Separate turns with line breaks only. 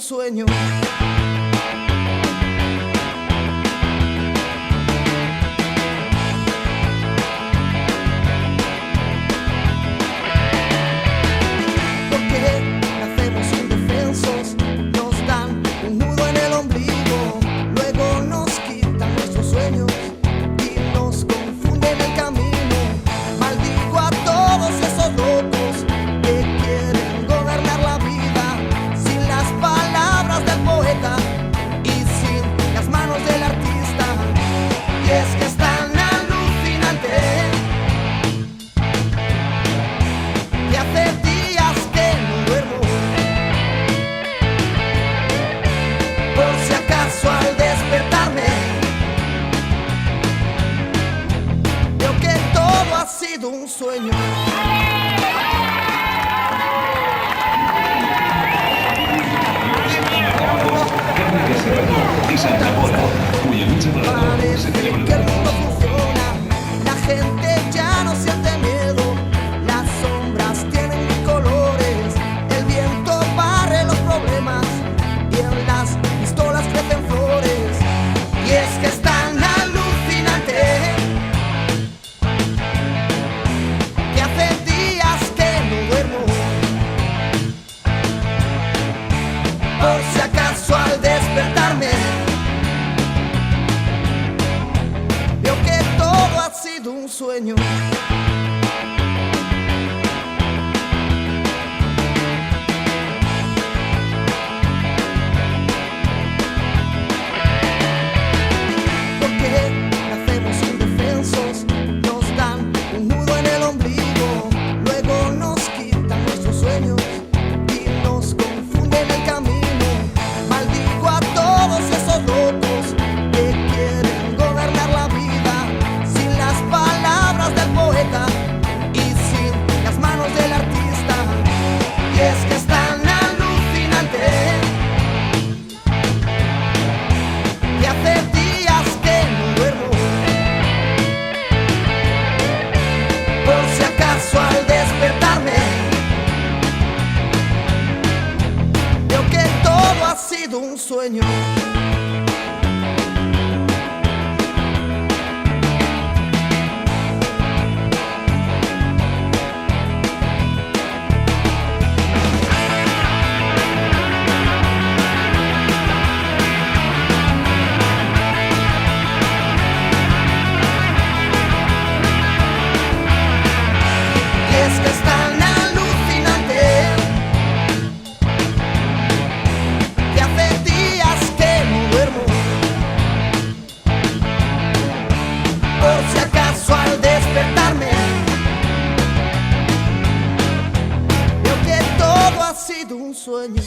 sueño. Porque nacemos indefensos, nos dan un nudo en el ombligo, luego nos quitan nuestros sueños y nos confunden el camino. Maldigo a todos esos locos que quieren gobernar la vida sin las palabras del poeta y sin las manos del artista. Y es que es tan alucinante que hace días que no duermo, por si acaso al despertarme veo que todo ha sido un sueño.
Y Santa Pola, cuya lucha por la paz se
Parece
celebra.
que el mundo funciona, la gente ya no siente miedo, las sombras tienen mil colores, el viento barre los problemas y en las pistolas crecen flores. Y es que es tan alucinante que hace días que no duermo, por si acaso al despertarme veo que todo ha sido un sueño. Porque nacemos indefensos, nos dan un nudo en el ombligo, luego nos quitan nuestros sueños y nos confunden el camino. Maldigo a todos esos locos que quieren gobernar la vida sin las palabras del poeta y sin las manos del artista. Y es que es tan alucinante que hace días que no duermo, por si acaso al despertarme veo que todo ha sido un sueño. Y es que es tan alucinante que hace días que no duermo, por si acaso al despertarme veo que todo ha sido un sueño.